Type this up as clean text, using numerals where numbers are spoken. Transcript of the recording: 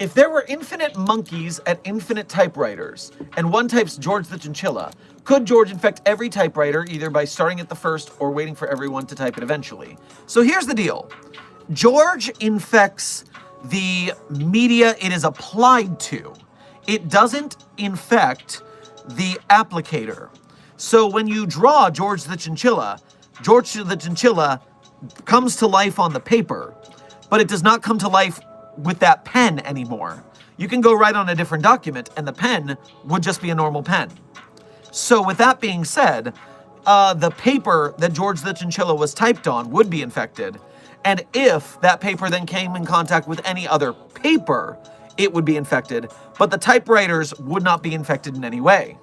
If there were infinite monkeys at infinite typewriters, and one types George the Chinchilla, could George infect every typewriter either by starting at the first or waiting for everyone to type it eventually? So here's the deal. George infects the media it is applied to. It doesn't infect the applicator. So when you draw George the Chinchilla comes to life on the paper, but it does not come to life with that pen anymore. You can go write on a different document and the pen would just be a normal pen. So with that being said, the paper that George the Chinchilla was typed on would be infected. And if that paper then came in contact with any other paper, it would be infected. But the typewriters would not be infected in any way.